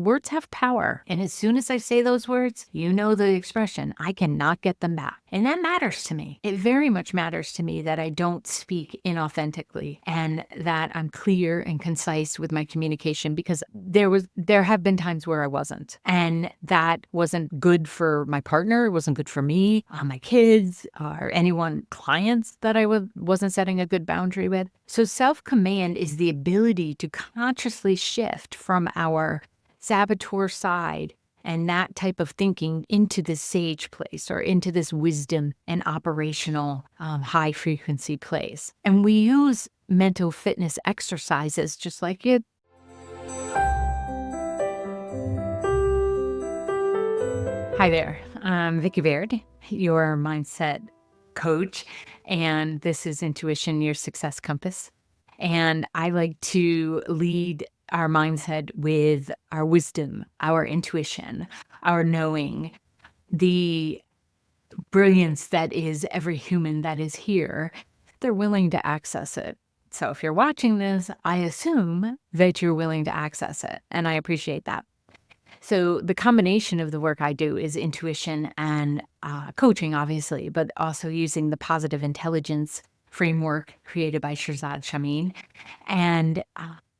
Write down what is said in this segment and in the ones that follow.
Words have power. And as soon as I say those words, you know the expression, I cannot get them back. And that matters to me. It very much matters to me that I don't speak inauthentically and that I'm clear and concise with my communication, because there have been times where I wasn't. And that wasn't good for my partner. It wasn't good for me, my kids, or anyone, clients that I wasn't setting a good boundary with. So self-command is the ability to consciously shift from our saboteur side and that type of thinking into this sage place, or into this wisdom and operational high frequency place. And we use mental fitness exercises just like it. Hi there, I'm Vicky Baird, your mindset coach, and this is Intuition, Your Success Compass. And I like to lead our mindset with our wisdom, our intuition, our knowing, the brilliance that is every human that is here. They're willing to access it. So if you're watching this, I assume that you're willing to access it, and I appreciate that. So the combination of the work I do is intuition and coaching, obviously, but also using the positive intelligence framework created by Shirzad Chamine. And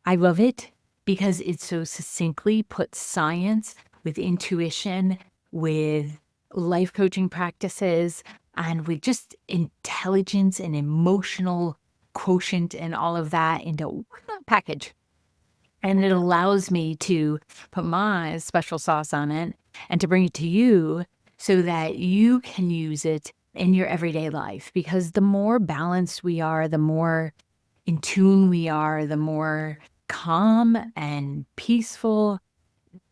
I love it because it so succinctly puts science with intuition, with life coaching practices, and with just intelligence and emotional quotient and all of that into one package. And it allows me to put my special sauce on it and to bring it to you so that you can use it in your everyday life. Because the more balanced we are, the more in tune we are, the more calm and peaceful,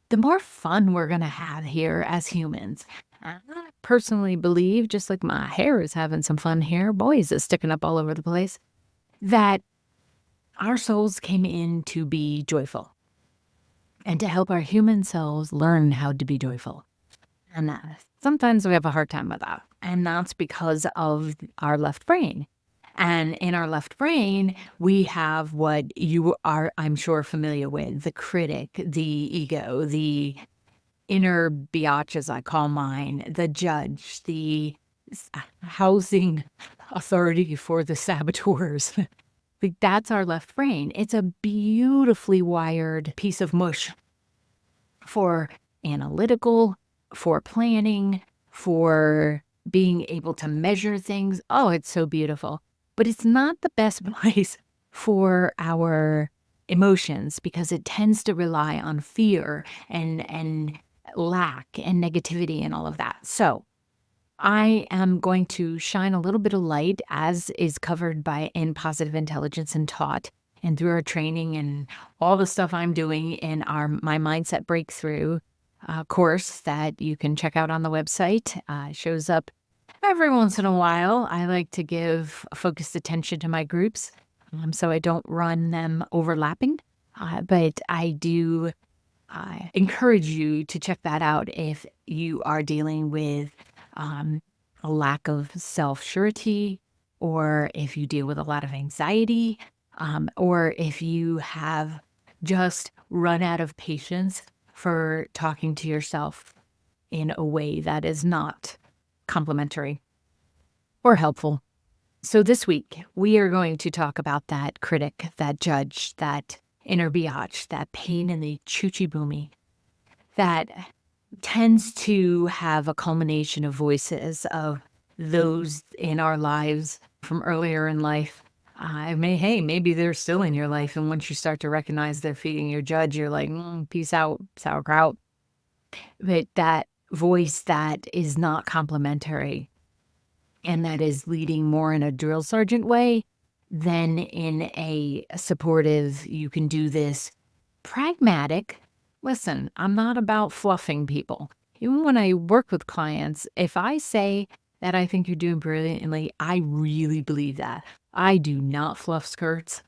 the more fun we're going to have here as humans. I personally believe, just like my hair is having some fun here, boys is sticking up all over the place, that our souls came in to be joyful and to help our human selves learn how to be joyful. And sometimes we have a hard time with that. And that's because of our left brain. And in our left brain, we have what you are, I'm sure, familiar with: the critic, the ego, the inner biatch, as I call mine, the judge, the housing authority for the saboteurs. Like, that's our left brain. It's a beautifully wired piece of mush for analytical, for planning, for being able to measure things. Oh, it's so beautiful. But it's not the best place for our emotions, because it tends to rely on fear and lack and negativity and all of that. So I am going to shine a little bit of light, as is covered in Positive Intelligence and taught, and through our training and all the stuff I'm doing in my Mindset Breakthrough course that you can check out on the website. Shows up every once in a while. I like to give focused attention to my groups, so I don't run them overlapping. But I do encourage you to check that out if you are dealing with a lack of self-surety, or if you deal with a lot of anxiety, or if you have just run out of patience for talking to yourself in a way that is not complimentary or helpful. So this week, we are going to talk about that critic, that judge, that inner biatch, that pain in the choochie boomy, that tends to have a culmination of voices of those in our lives from earlier in life. Maybe they're still in your life, and once you start to recognize they're feeding your judge, you're like, peace out, sauerkraut. But that voice that is not complimentary and that is leading more in a drill sergeant way than in a supportive, you can do this, pragmatic. Listen, I'm not about fluffing people. Even when I work with clients, if I say that I think you're doing brilliantly, I really believe that. I do not fluff skirts.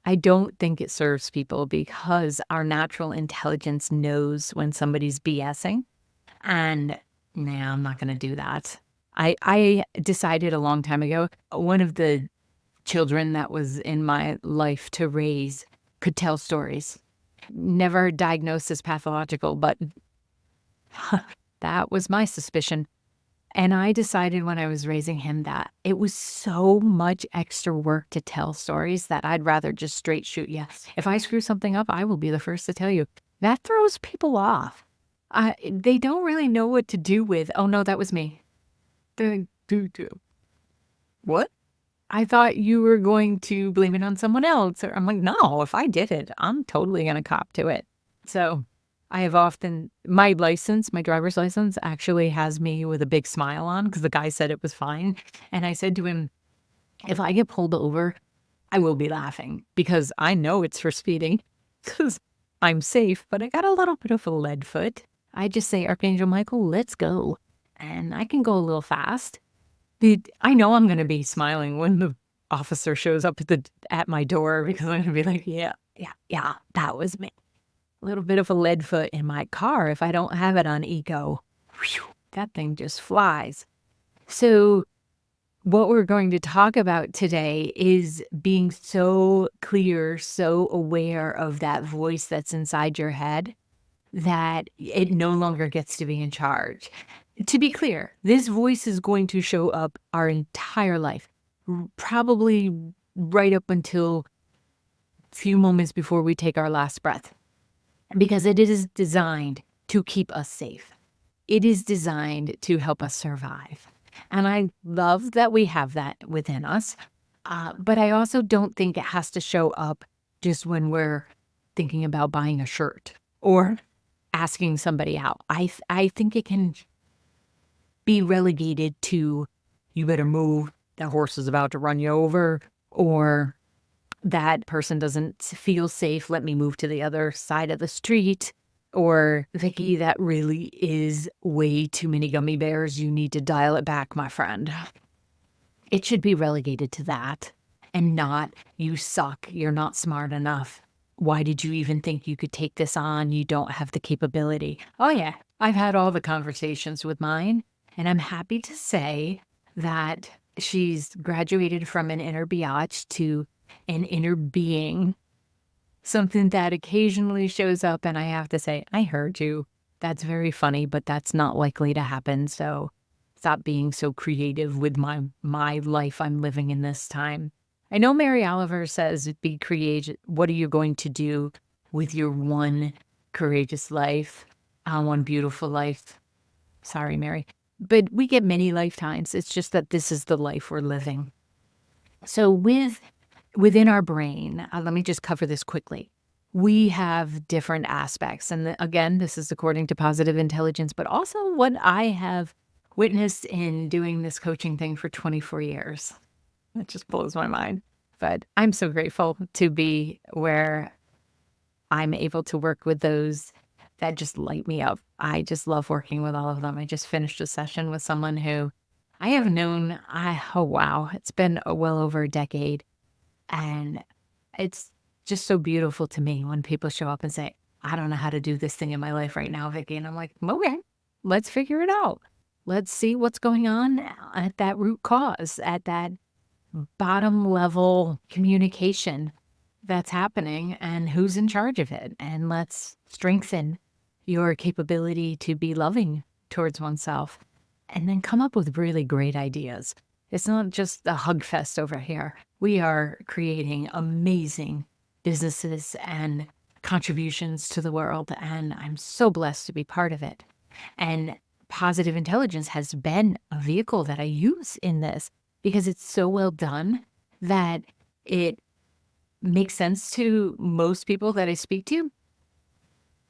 I don't think it serves people, because our natural intelligence knows when somebody's BSing. And I'm not going to do that. I decided a long time ago, one of the children that was in my life to raise could tell stories. Never diagnosed as pathological, but that was my suspicion. And I decided when I was raising him that it was so much extra work to tell stories that I'd rather just straight shoot you. If I screw something up, I will be the first to tell you. That throws people off. They don't really know what to do with. Oh no, that was me. What? I thought you were going to blame it on someone else. Or I'm like, no, if I did it, I'm totally going to cop to it. So I have often, my driver's license actually has me with a big smile on because the guy said it was fine. And I said to him, if I get pulled over, I will be laughing because I know it's for speeding because I'm safe, but I got a little bit of a lead foot. I just say, Archangel Michael, let's go. And I can go a little fast. I know I'm going to be smiling when the officer shows up at my door because I'm going to be like, yeah, that was me. A little bit of a lead foot in my car if I don't have it on eco. Whew, that thing just flies. So what we're going to talk about today is being so clear, so aware of that voice that's inside your head that it no longer gets to be in charge. To be clear, this voice is going to show up our entire life, probably right up until a few moments before we take our last breath, because it is designed to keep us safe. It is designed to help us survive. And I love that we have that within us, but I also don't think it has to show up just when we're thinking about buying a shirt or asking somebody out. I think it can be relegated to, you better move, that horse is about to run you over, or that person doesn't feel safe, let me move to the other side of the street, or Vicky, that really is way too many gummy bears, you need to dial it back, my friend. It should be relegated to that and not, you suck, you're not smart enough. Why did you even think you could take this on? You don't have the capability. Oh yeah, I've had all the conversations with mine. And I'm happy to say that she's graduated from an inner biatch to an inner being, something that occasionally shows up. And I have to say, I heard you. That's very funny, but that's not likely to happen. So stop being so creative with my life I'm living in this time. I know Mary Oliver says, be creative. What are you going to do with your one courageous life, one beautiful life? Sorry, Mary. But we get many lifetimes. It's just that this is the life we're living. So within our brain, let me just cover this quickly. We have different aspects. And again, this is according to positive intelligence, but also what I have witnessed in doing this coaching thing for 24 years. It just blows my mind. But I'm so grateful to be where I'm able to work with those that just light me up. I just love working with all of them. I just finished a session with someone who I have known, oh wow, it's been well over a decade. And it's just so beautiful to me when people show up and say, I don't know how to do this thing in my life right now, Vicky. And I'm like, okay, let's figure it out. Let's see what's going on at that root cause, at that bottom level communication that's happening and who's in charge of it. And let's strengthen your capability to be loving towards oneself and then come up with really great ideas. It's not just a hug fest over here. We are creating amazing businesses and contributions to the world, and I'm so blessed to be part of it. And positive intelligence has been a vehicle that I use in this because it's so well done that it makes sense to most people that I speak to,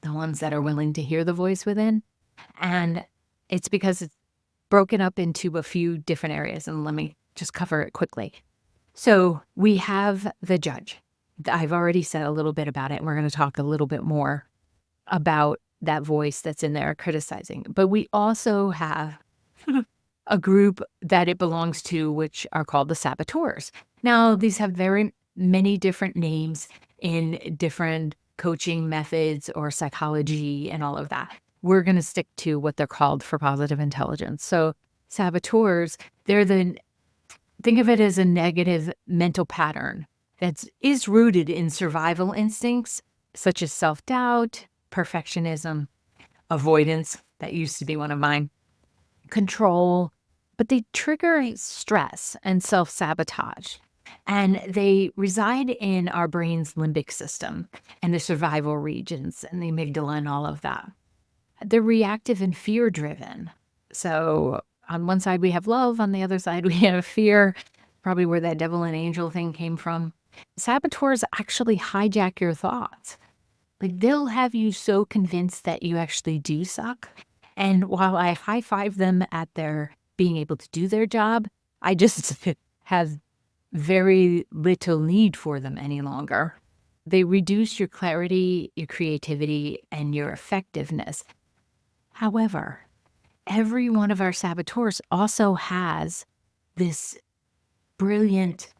the ones that are willing to hear the voice within. And it's because it's broken up into a few different areas. And let me just cover it quickly. So we have the judge. I've already said a little bit about it, and we're going to talk a little bit more about that voice that's in there criticizing. But we also have a group that it belongs to, which are called the saboteurs. Now, these have very many different names in different coaching methods or psychology and all of that. We're going to stick to what they're called for positive intelligence. So saboteurs, think of it as a negative mental pattern that is rooted in survival instincts, such as self-doubt, perfectionism, avoidance, that used to be one of mine, control, but they trigger stress and self-sabotage. And they reside in our brain's limbic system and the survival regions and the amygdala and all of that. They're reactive and fear-driven. So on one side we have love, on the other side we have fear, probably where that devil and angel thing came from. Saboteurs actually hijack your thoughts. Like, they'll have you so convinced that you actually do suck. And while I high five them at their being able to do their job, I just have very little need for them any longer. They reduce your clarity, your creativity, and your effectiveness. However, every one of our saboteurs also has this brilliant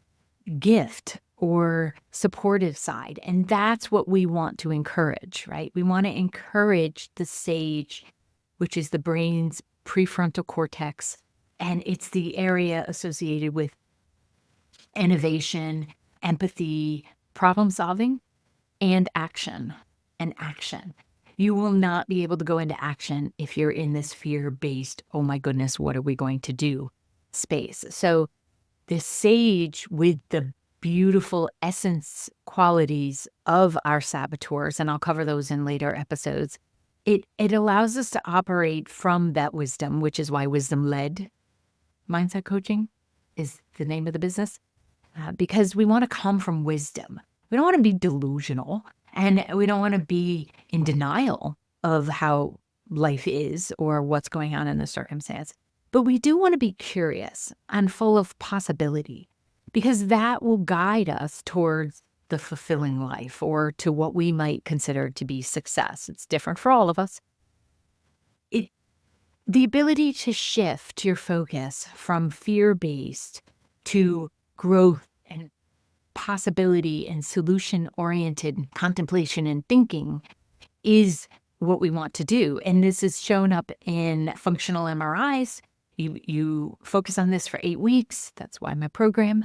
gift or supportive side. And that's what we want to encourage, right? We want to encourage the sage, which is the brain's prefrontal cortex. And it's the area associated with innovation, empathy, problem solving, and action. And action. You will not be able to go into action if you're in this fear-based, oh my goodness, what are we going to do space. So this sage with the beautiful essence qualities of our saboteurs, and I'll cover those in later episodes, it allows us to operate from that wisdom, which is why wisdom-led mindset coaching is the name of the business, because we want to come from wisdom. We don't want to be delusional, and we don't want to be in denial of how life is or what's going on in the circumstance. But we do want to be curious and full of possibility, because that will guide us towards the fulfilling life or to what we might consider to be success. It's different for all of us. The ability to shift your focus from fear-based to growth and possibility and solution-oriented contemplation and thinking is what we want to do. And this is shown up in functional MRIs. You focus on this for 8 weeks. That's why my program,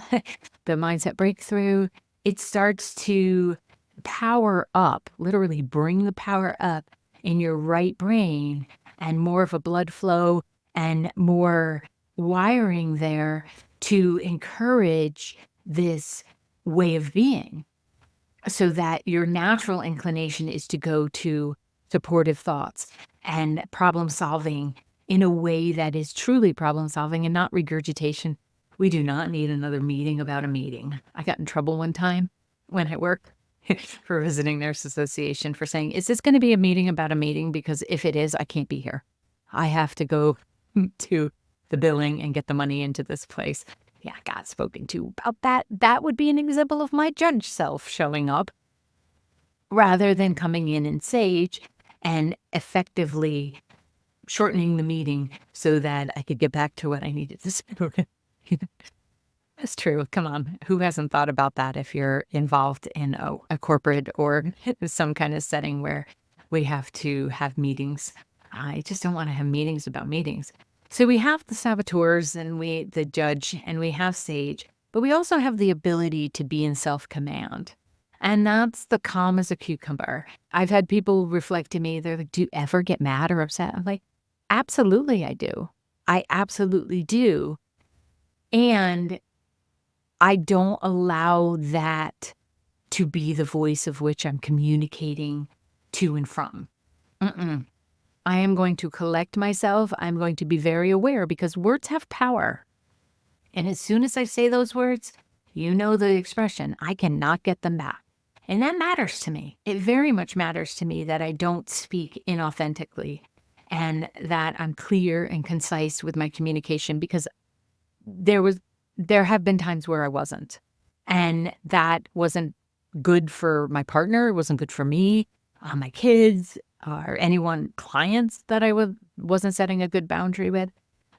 the Mindset Breakthrough, it starts to power up, literally bring the power up in your right brain and more of a blood flow and more wiring there to encourage this way of being, so that your natural inclination is to go to supportive thoughts and problem solving in a way that is truly problem solving and not regurgitation. We do not need another meeting about a meeting. I got in trouble one time when I worked for Visiting Nurse Association for saying, is this going to be a meeting about a meeting? Because if it is, I can't be here. I have to go to the billing and get the money into this place. Yeah, I got spoken to about that. That would be an example of my judge self showing up rather than coming in sage and effectively shortening the meeting so that I could get back to what I needed to say. That's true. Come on. Who hasn't thought about that if you're involved in a corporate or some kind of setting where we have to have meetings? I just don't want to have meetings about meetings. So we have the saboteurs and the judge, and we have sage, but we also have the ability to be in self-command. And that's the calm as a cucumber. I've had people reflect to me, they're like, do you ever get mad or upset? I'm like, absolutely I do. I absolutely do. And I don't allow that to be the voice of which I'm communicating to and from. I am going to collect myself. I'm going to be very aware, because words have power. And as soon as I say those words, you know the expression, I cannot get them back. And that matters to me. It very much matters to me that I don't speak inauthentically and that I'm clear and concise with my communication, because there have been times where I wasn't. And that wasn't good for my partner. It wasn't good for me, my kids, or anyone, clients that I wasn't setting a good boundary with.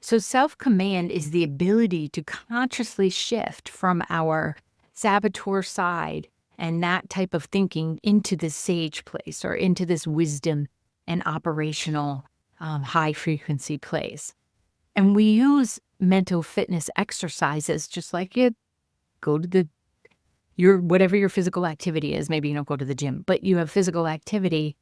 So self-command is the ability to consciously shift from our saboteur side and that type of thinking into this sage place, or into this wisdom and operational high frequency place. And we use mental fitness exercises, just like you go to the whatever your physical activity is. Maybe you don't go to the gym, but you have physical activity.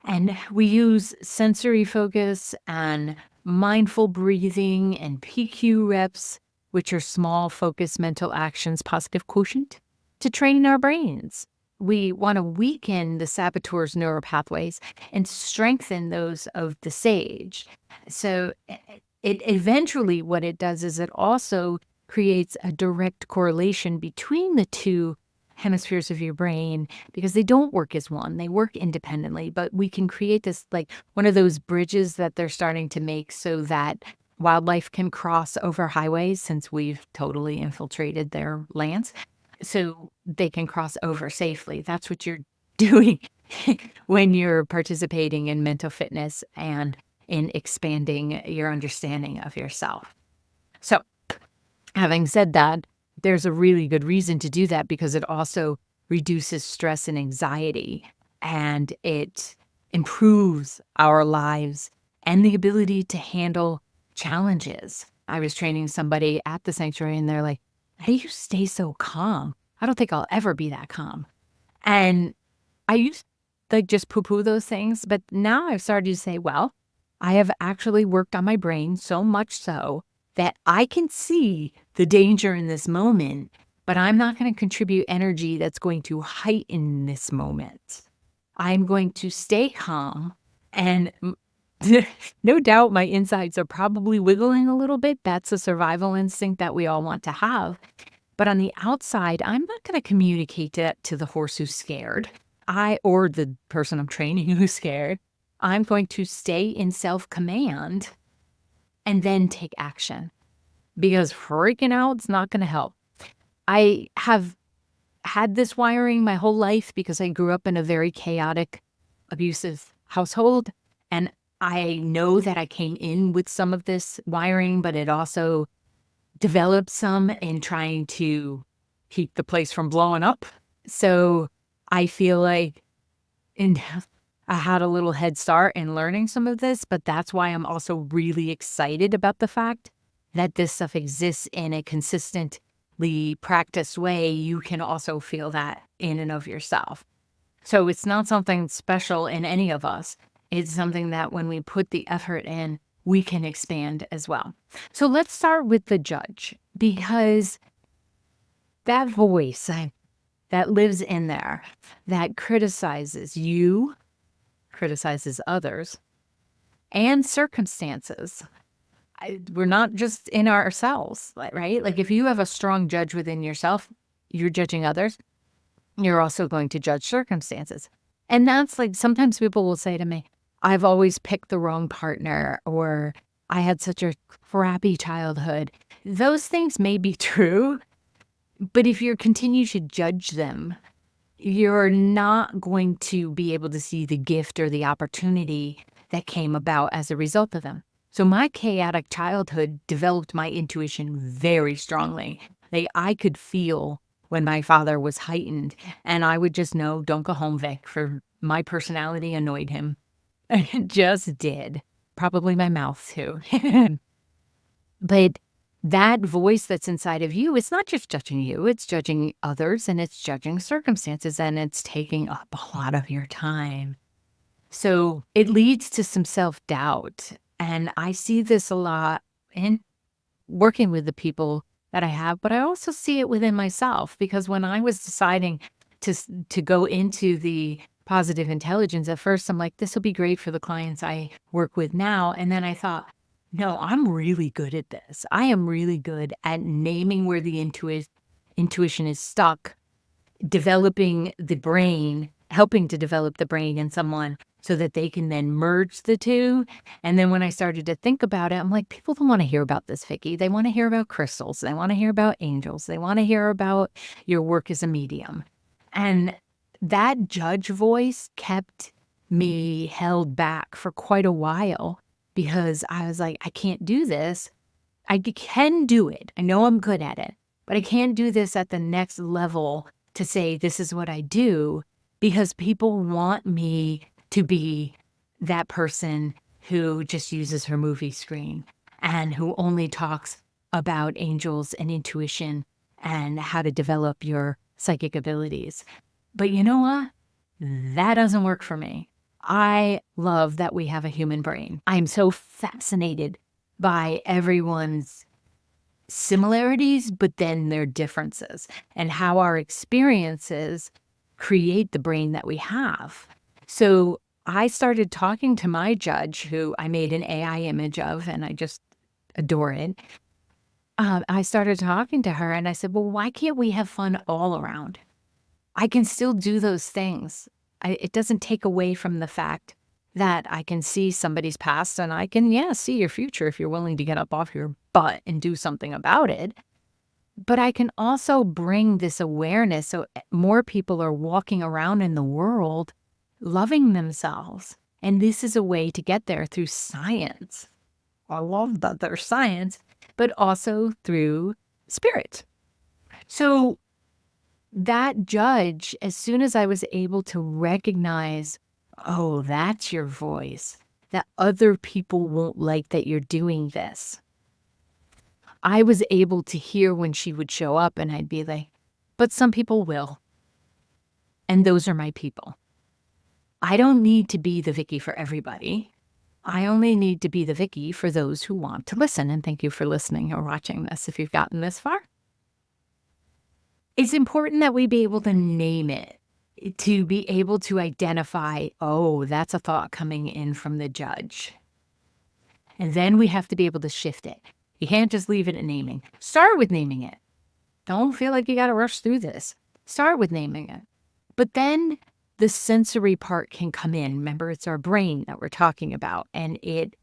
And we use sensory focus and mindful breathing and PQ reps, which are small focus mental actions, positive quotient, to train our brains. We want to weaken the saboteur's neural pathways and strengthen those of the sage. So it eventually, what it does is it also creates a direct correlation between the two hemispheres of your brain, because they don't work as one, they work independently. But we can create this, like one of those bridges that they're starting to make so that wildlife can cross over highways, since we've totally infiltrated their lands, so they can cross over safely. That's what you're doing when you're participating in mental fitness and in expanding your understanding of yourself. So, having said that, there's a really good reason to do that, because it also reduces stress and anxiety, and it improves our lives and the ability to handle challenges. I was training somebody at the sanctuary, and they're like, "How do you stay so calm? I don't think I'll ever be that calm." And I used to like just poo-poo those things, but now I've started to say, well, I have actually worked on my brain so much so that I can see the danger in this moment, but I'm not going to contribute energy that's going to heighten this moment. I'm going to stay calm, and no doubt my insides are probably wiggling a little bit. That's a survival instinct that we all want to have. But on the outside, I'm not going to communicate that to the horse who's scared, or the person I'm training who's scared. I'm going to stay in self-command and then take action, because freaking out's not going to help. I have had this wiring my whole life because I grew up in a very chaotic, abusive household. And I know that I came in with some of this wiring, but it also developed some in trying to keep the place from blowing up. So I feel like I had a little head start in learning some of this, but that's why I'm also really excited about the fact that this stuff exists in a consistently practiced way. You can also feel that in and of yourself. So it's not something special in any of us. It's something that when we put the effort in, we can expand as well. So let's start with the judge, because that voice that lives in there, that criticizes you, criticizes others, and circumstances. We're not just in ourselves, right? Like if you have a strong judge within yourself, you're judging others, you're also going to judge circumstances. And that's like, sometimes people will say to me, I've always picked the wrong partner, or I had such a crappy childhood. Those things may be true, but if you continue to judge them, you're not going to be able to see the gift or the opportunity that came about as a result of them. So my chaotic childhood developed my intuition very strongly. Like I could feel when my father was heightened, and I would just know, don't go home, Vic, for my personality annoyed him. It just did. Probably my mouth too. But that voice that's inside of you, it's not just judging you, it's judging others, and it's judging circumstances, and it's taking up a lot of your time. So it leads to some self-doubt. And I see this a lot in working with the people that I have, but I also see it within myself, because when I was deciding to go into the positive intelligence, at first I'm like, this will be great for the clients I work with now. And then I thought, no, I'm really good at this. I am really good at naming where the intuition is stuck, developing the brain, helping to develop the brain in someone so that they can then merge the two. And then when I started to think about it, I'm like, people don't want to hear about this, Vicky. They want to hear about crystals. They want to hear about angels. They want to hear about your work as a medium. And that judge voice kept me held back for quite a while, because I was like, I can't do this. I can do it. I know I'm good at it, but I can't do this at the next level to say, this is what I do, because people want me to be that person who just uses her movie screen and who only talks about angels and intuition and how to develop your psychic abilities. But you know what? That doesn't work for me. I love that we have a human brain. I'm so fascinated by everyone's similarities, but then their differences and how our experiences create the brain that we have. So I started talking to my judge, who I made an AI image of, and I just adore it. I started talking to her and I said, well, why can't we have fun all around? I can still do those things. It doesn't take away from the fact that I can see somebody's past and I can, yeah, see your future if you're willing to get up off your butt and do something about it. But I can also bring this awareness so more people are walking around in the world loving themselves. And this is a way to get there through science. I love that there's science, but also through spirit. So that judge, as soon as I was able to recognize, oh, that's your voice, that other people won't like that you're doing this, I was able to hear when she would show up and I'd be like, but some people will. And those are my people. I don't need to be the Vicky for everybody. I only need to be the Vicky for those who want to listen. And thank you for listening or watching this if you've gotten this far. It's important that we be able to name it, to be able to identify, oh, that's a thought coming in from the judge. And then we have to be able to shift it. You can't just leave it at naming. Start with naming it. Don't feel like you got to rush through this. Start with naming it. But then the sensory part can come in. Remember, it's our brain that we're talking about, and it,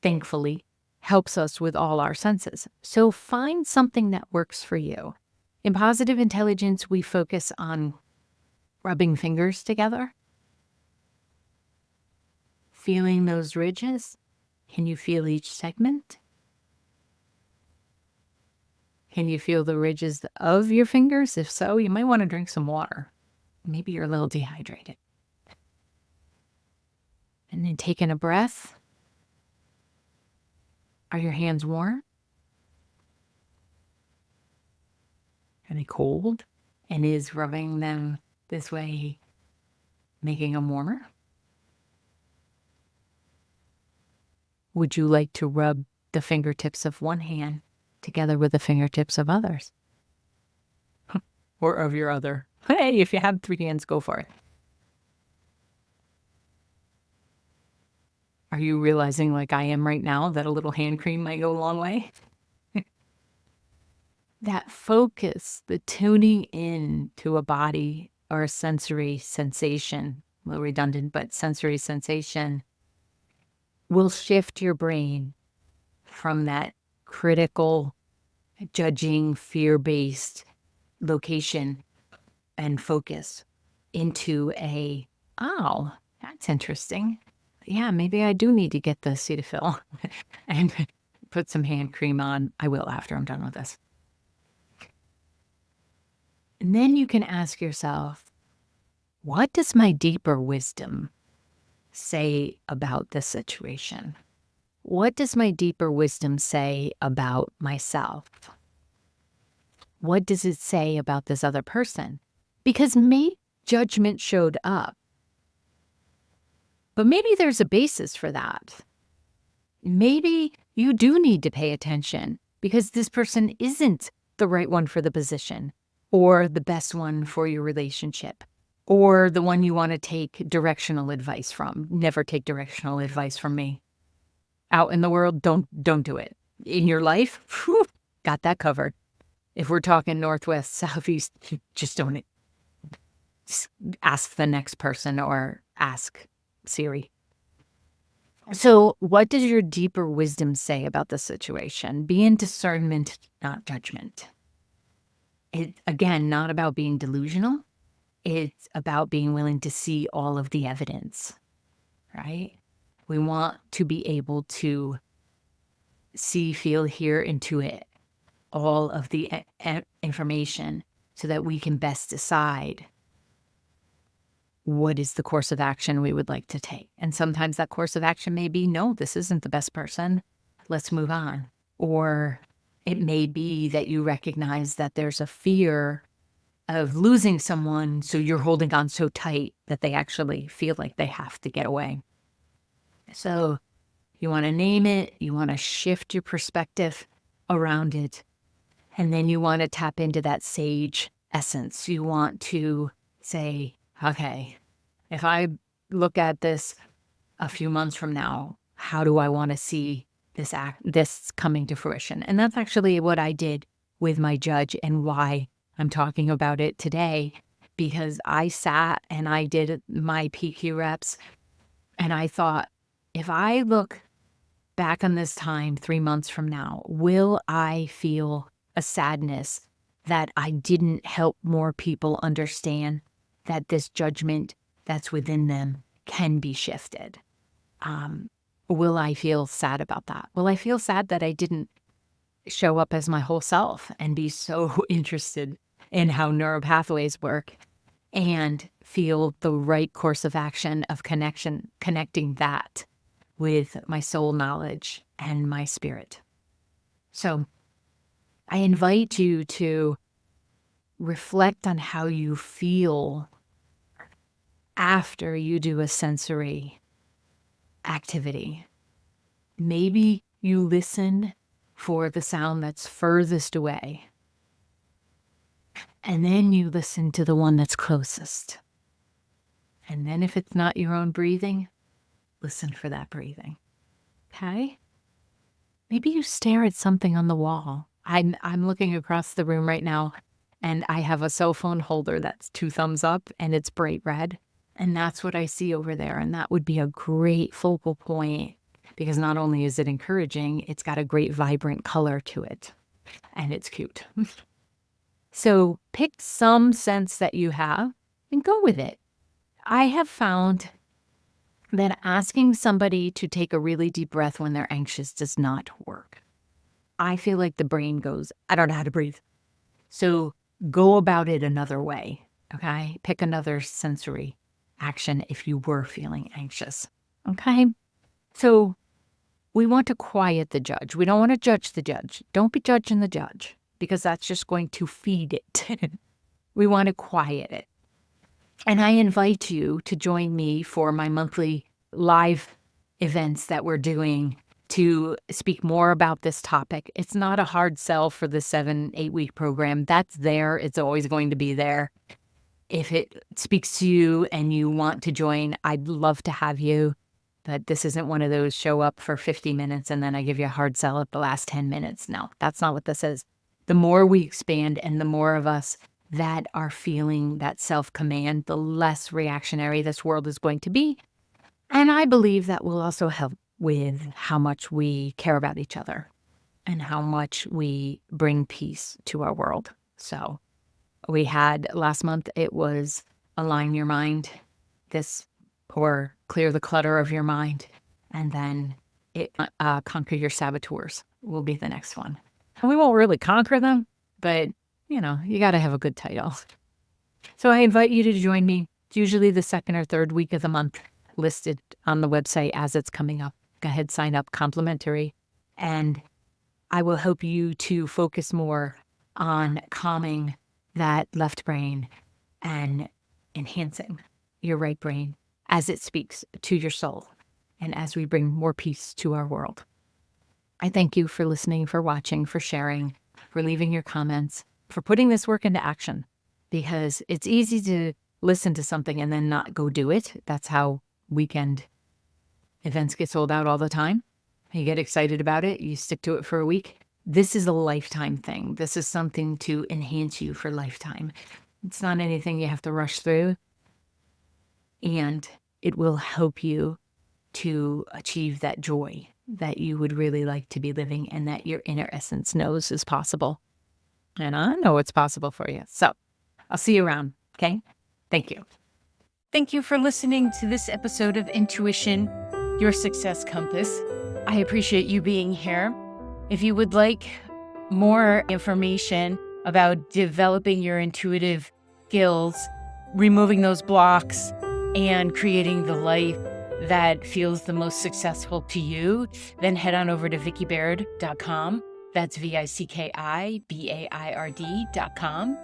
thankfully, helps us with all our senses. So find something that works for you. In positive intelligence, we focus on rubbing fingers together, feeling those ridges. Can you feel each segment? Can you feel the ridges of your fingers? If so, you might want to drink some water. Maybe you're a little dehydrated. And then taking a breath. Are your hands warm? Are they cold? And is rubbing them this way making them warmer? Would you like to rub the fingertips of one hand together with the fingertips of others? Or of your other? Hey, if you have 3 hands, go for it. Are you realizing, like I am right now, that a little hand cream might go a long way? That focus, the tuning in to a body or a sensory sensation, a little redundant, but sensory sensation, will shift your brain from that critical, judging, fear-based location and focus into a, oh, that's interesting. Yeah, maybe I do need to get the Cetaphil and put some hand cream on. I will after I'm done with this. And then you can ask yourself, what does my deeper wisdom say about this situation? What does my deeper wisdom say about myself? What does it say about this other person? Because maybe judgment showed up, but maybe there's a basis for that. Maybe you do need to pay attention because this person isn't the right one for the position, or the best one for your relationship, or the one you want to take directional advice from. Never take directional advice from me. Out in the world, don't do it. In your life, whew, got that covered. If we're talking northwest, southeast, just don't. Just ask the next person or ask Siri. So what does your deeper wisdom say about the situation? Be in discernment, not judgment. It's, again, not about being delusional. It's about being willing to see all of the evidence, right? We want to be able to see, feel, hear, intuit all of the information so that we can best decide what is the course of action we would like to take. And sometimes that course of action may be, no, this isn't the best person. Let's move on. Or it may be that you recognize that there's a fear of losing someone, so you're holding on so tight that they actually feel like they have to get away. So you want to name it, you want to shift your perspective around it, and then you want to tap into that sage essence. You want to say, okay, if I look at this a few months from now, how do I want to see this coming to fruition? And that's actually what I did with my judge, and why I'm talking about it today, because I sat and I did my PQ reps, and I thought, if I look back on this time 3 months from now, will I feel a sadness that I didn't help more people understand that this judgment that's within them can be shifted? Will I feel sad about that? Will I feel sad that I didn't show up as my whole self and be so interested in how neural pathways work and feel the right course of action of connecting that with my soul knowledge and my spirit? So I invite you to reflect on how you feel after you do a sensory activity. Maybe you listen for the sound that's furthest away, and then you listen to the one that's closest. And then if it's not your own breathing, listen for that breathing. Okay? Maybe you stare at something on the wall. I'm looking across the room right now, and I have a cell phone holder that's 2 thumbs up, and it's bright red. And that's what I see over there. And that would be a great focal point, because not only is it encouraging, it's got a great vibrant color to it, and it's cute. So pick some sense that you have and go with it. I have found that asking somebody to take a really deep breath when they're anxious does not work. I feel like the brain goes, I don't know how to breathe. So go about it another way, okay? Pick another sensory action if you were feeling anxious, okay? So we want to quiet the judge. We don't want to judge the judge. Don't be judging the judge, because that's just going to feed it. We want to quiet it. And I invite you to join me for my monthly live events that we're doing to speak more about this topic. It's not a hard sell for the 7-8 week program. That's there. It's always going to be there. If it speaks to you and you want to join, I'd love to have you. But this isn't one of those show up for 50 minutes and then I give you a hard sell at the last 10 minutes. No, that's not what this is. The more we expand and the more of us that are feeling that self-command, the less reactionary this world is going to be. And I believe that will also help with how much we care about each other and how much we bring peace to our world. So we had last month, it was align your mind, or clear the clutter of your mind, and then conquer your saboteurs will be the next one. And we won't really conquer them, but you got to have a good title. So I invite you to join me. It's usually the 2nd or 3rd week of the month, listed on the website as it's coming up. Go ahead, sign up, complimentary, and I will help you to focus more on calming that left brain and enhancing your right brain as it speaks to your soul and as we bring more peace to our world. I thank you for listening, for watching, for sharing, for leaving your comments, for putting this work into action, because it's easy to listen to something and then not go do it. That's how weekend events get sold out all the time. You get excited about it, you stick to it for a week. This is a lifetime thing. This is something to enhance you for lifetime. It's not anything you have to rush through, and it will help you to achieve that joy that you would really like to be living and that your inner essence knows is possible. And I know it's possible for you. So I'll see you around, okay? Thank you. Thank you for listening to this episode of Intuition, Your Success Compass. I appreciate you being here. If you would like more information about developing your intuitive skills, removing those blocks, and creating the life that feels the most successful to you, then head on over to vickibaird.com. That's VICKIBAIRD.com.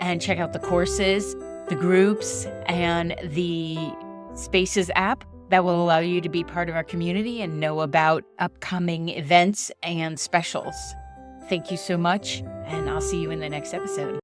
and check out the courses, the groups, and the Spaces app that will allow you to be part of our community and know about upcoming events and specials. Thank you so much, and I'll see you in the next episode.